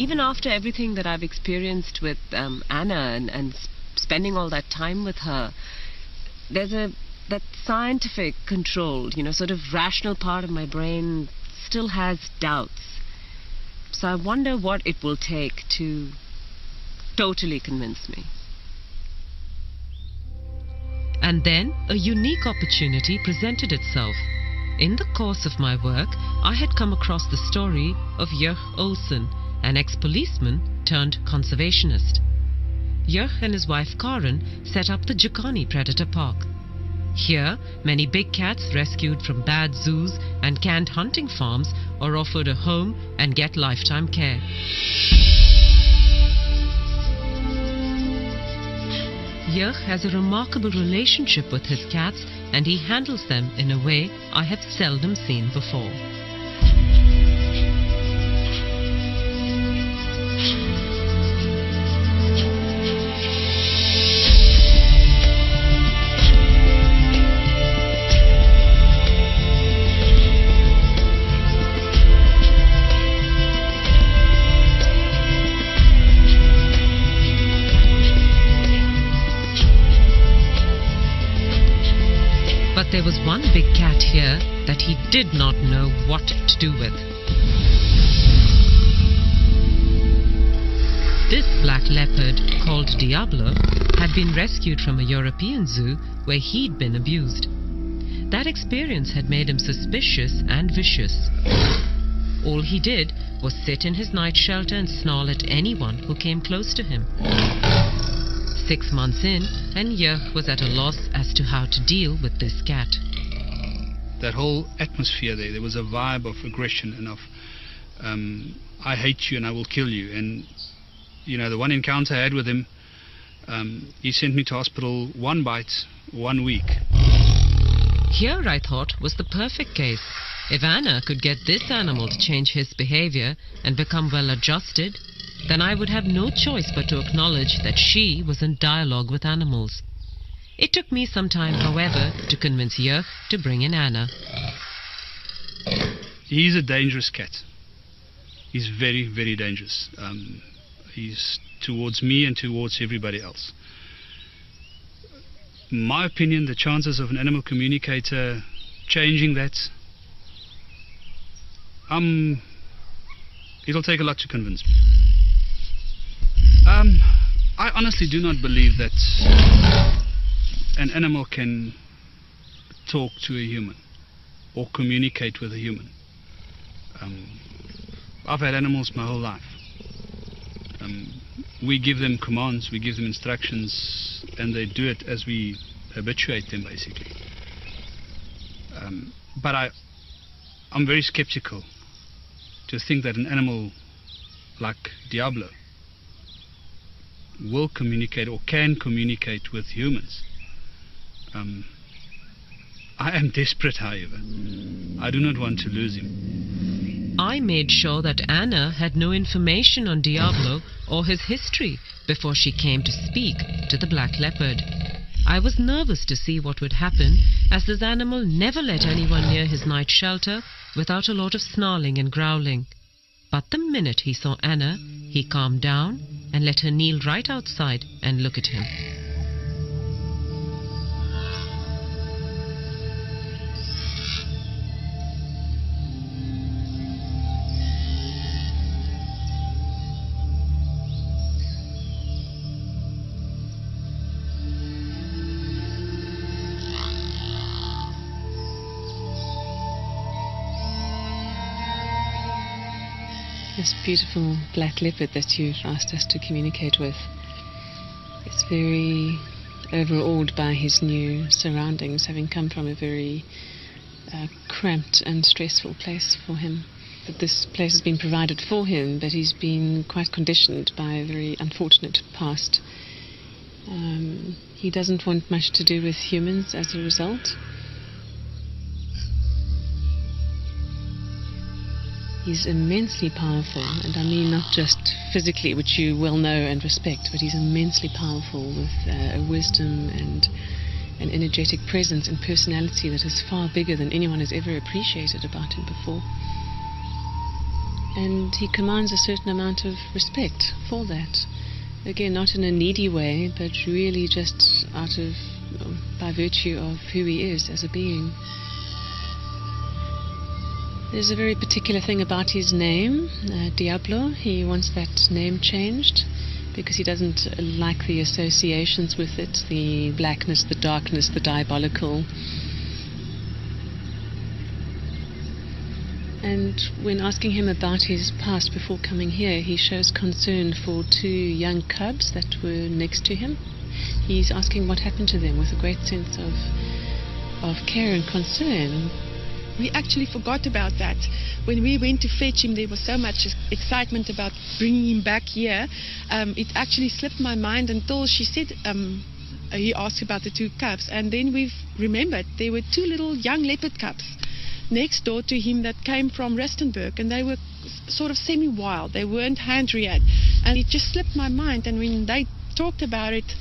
even after everything that I've experienced with Anna and spending all that time with her, there's that scientific controlled, sort of rational part of my brain still has doubts. So I wonder what it will take to totally convince me. And then a unique opportunity presented itself. In the course of my work, I had come across the story of Jörg Olsen, an ex-policeman turned conservationist. Jörg and his wife Karen set up the Jukani Predator Park. Here, many big cats rescued from bad zoos and canned hunting farms are offered a home and get lifetime care. Jörg has a remarkable relationship with his cats, and he handles them in a way I have seldom seen before. But there was one big cat here that he did not know what to do with. This black leopard, called Diabolo, had been rescued from a European zoo where he'd been abused. That experience had made him suspicious and vicious. All he did was sit in his night shelter and snarl at anyone who came close to him. 6 months in, and Jörg was at a loss as to how to deal with this cat. That whole atmosphere there was a vibe of aggression and of I hate you and I will kill you. And the one encounter I had with him, he sent me to hospital 1 bite, 1 week. Here, I thought, was the perfect case. If Anna could get this animal to change his behavior and become well adjusted, then I would have no choice but to acknowledge that she was in dialogue with animals. It took me some time, however, to convince Jörg to bring in Anna. He's a dangerous cat. He's very, very dangerous. He's towards me and towards everybody else. In my opinion, the chances of an animal communicator changing that, it'll take a lot to convince me. I honestly do not believe that an animal can talk to a human or communicate with a human. I've had animals my whole life. We give them commands, we give them instructions, and they do it as we habituate them, basically. But I'm very skeptical to think that an animal like Diabolo will communicate or can communicate with humans. I am desperate, however. I do not want to lose him. I made sure that Anna had no information on Diabolo or his history before she came to speak to the black leopard. I was nervous to see what would happen, as this animal never let anyone near his night shelter without a lot of snarling and growling. But the minute he saw Anna, he calmed down and let her kneel right outside and look at him. This beautiful black leopard that you've asked us to communicate with is very overawed by his new surroundings, having come from a very cramped and stressful place for him. That this place has been provided for him, but he's been quite conditioned by a very unfortunate past. He doesn't want much to do with humans as a result. He's immensely powerful, and I mean not just physically, which you well know and respect, but he's immensely powerful with a wisdom and an energetic presence and personality that is far bigger than anyone has ever appreciated about him before. And he commands a certain amount of respect for that. Again, not in a needy way, but really just by virtue of who he is as a being. There's a very particular thing about his name, Diabolo. He wants that name changed because he doesn't like the associations with it, the blackness, the darkness, the diabolical. And when asking him about his past before coming here, he shows concern for 2 young cubs that were next to him. He's asking what happened to them with a great sense of care and concern. We actually forgot about that. When we went to fetch him, there was so much excitement about bringing him back here. It actually slipped my mind until she said, he asked about the 2 cubs, and then we've remembered there were 2 little young leopard cubs next door to him that came from Rustenburg, and they were sort of semi-wild. They weren't hand-reared, and it just slipped my mind. And when they talked about it,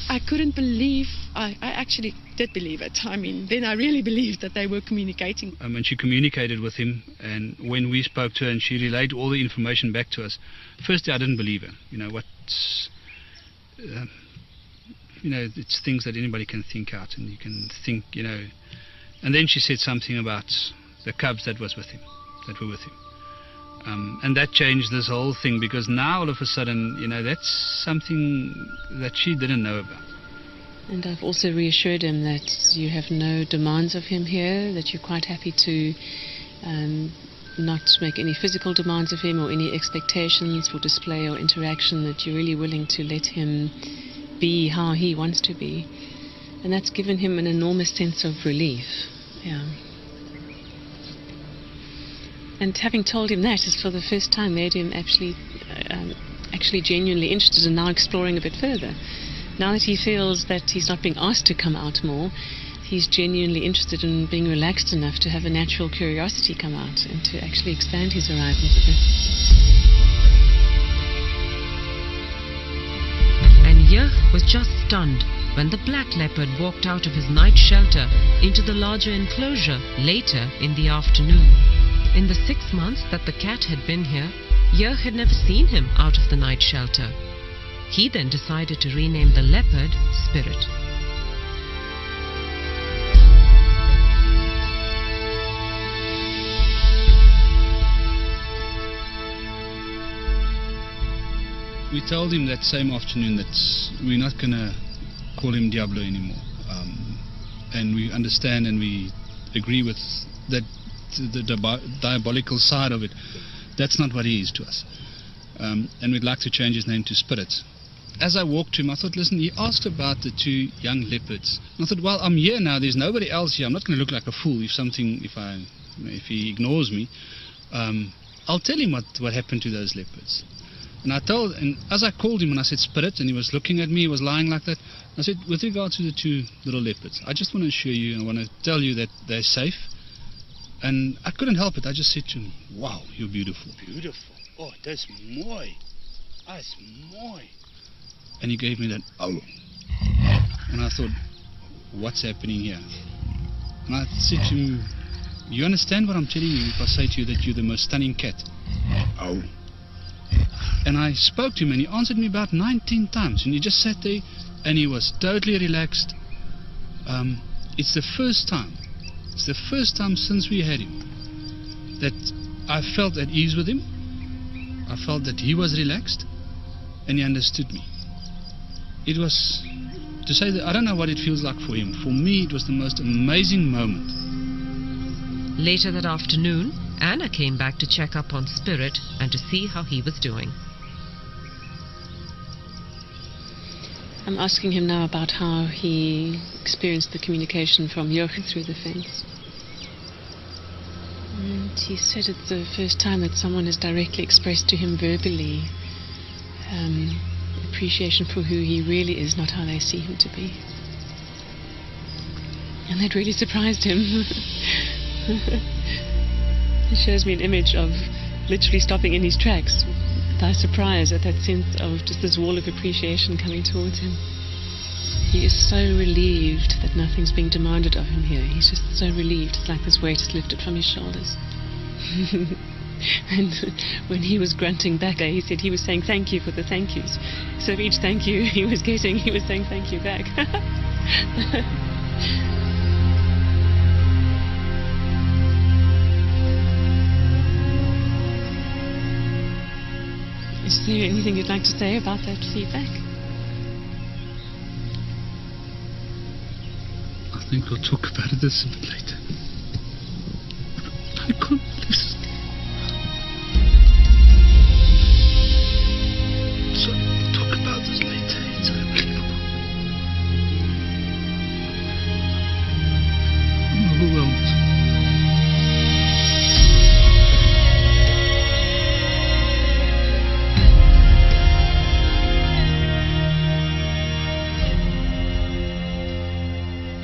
I couldn't believe. I actually did believe it. I mean, then I really believed that they were communicating. And she communicated with him, and when we spoke to her and she relayed all the information back to us, firstly I didn't believe her. It's things that anybody can think out, and you can think, And then she said something about the cubs that were with him. And that changed this whole thing, because now all of a sudden, that's something that she didn't know about. And I've also reassured him that you have no demands of him here, that you're quite happy to not make any physical demands of him or any expectations for display or interaction, that you're really willing to let him be how he wants to be. And that's given him an enormous sense of relief. Yeah. And having told him that is for the first time made him actually genuinely interested in now exploring a bit further. Now that he feels that he's not being asked to come out more, he's genuinely interested in being relaxed enough to have a natural curiosity come out and to actually expand his horizons a bit. And Yeh was just stunned when the black leopard walked out of his night shelter into the larger enclosure later in the afternoon. In the 6 months that the cat had been here, Yeh had never seen him out of the night shelter. He then decided to rename the leopard Spirit. We told him that same afternoon that we're not going to call him Diabolo anymore. And we understand and we agree with that the diabolical side of it. That's not what he is to us. And we'd like to change his name to Spirit. As I walked to him, I thought, listen, he asked about the 2 young leopards. And I thought, well, I'm here now. There's nobody else here. I'm not going to look like a fool if he ignores me. I'll tell him what happened to those leopards. And as I called him and I said Spirit, and he was looking at me, he was lying like that. I said, with regard to the 2 little leopards, I just want to assure you, and I want to tell you that they're safe. And I couldn't help it. I just said to him, wow, you're beautiful. Beautiful. Oh, that's mooi. That's mooi. And he gave me that, oh. And I thought, what's happening here? And I said to him, you understand what I'm telling you if I say to you that you're the most stunning cat? Oh. And I spoke to him and he answered me about 19 times. And he just sat there and he was totally relaxed. It's the first time since we had him that I felt at ease with him. I felt that he was relaxed and he understood me. It was, to say that I don't know what it feels like for him. For me, it was the most amazing moment. Later that afternoon, Anna came back to check up on Spirit and to see how he was doing. I'm asking him now about how he experienced the communication from Jochen through the fence. And he said it's the first time that someone has directly expressed to him verbally appreciation for who he really is, not how they see him to be. And that really surprised him. He shows me an image of literally stopping in his tracks by surprise at that sense of just this wall of appreciation coming towards him. He is so relieved that nothing's being demanded of him here. He's just so relieved. It's like this weight is lifted from his shoulders. And when he was grunting back, he said he was saying thank you for the thank yous. So for each thank you he was getting, he was saying thank you back. Is there anything you'd like to say about that feedback? I think we'll talk about this a bit later. I can't listen. So we'll talk about this later. It's unbelievable. I'm overwhelmed.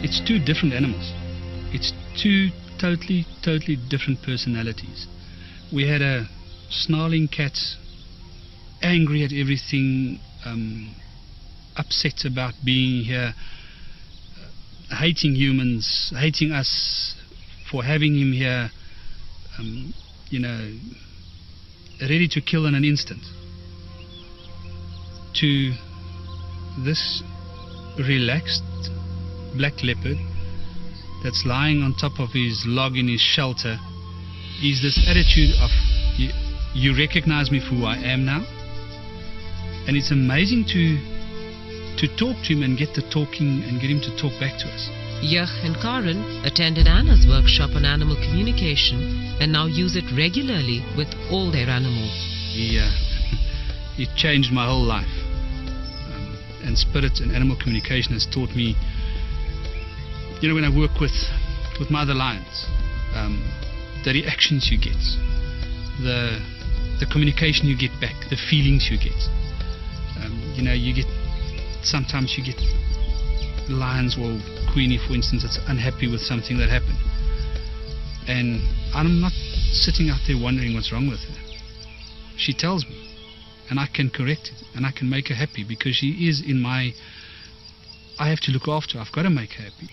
It's two different animals. It's two totally different personalities. We had a snarling cat, angry at everything, upset about being here, hating humans, hating us for having him here, ready to kill in an instant. To this relaxed black leopard that's lying on top of his log in his shelter is this attitude of you recognize me for who I am now. And it's amazing to talk to him and get the talking and get him to talk back to us. Jurg and Karen attended Anna's workshop on animal communication and now use it regularly with all their animals. It changed my whole life. And spirit and animal communication has taught me, when I work with my other lions, the reactions you get, the communication you get back, the feelings you get. Sometimes you get lions or Queenie, for instance, that's unhappy with something that happened. And I'm not sitting out there wondering what's wrong with her. She tells me, and I can correct it, and I can make her happy because she is I have to look after her. I've got to make her happy.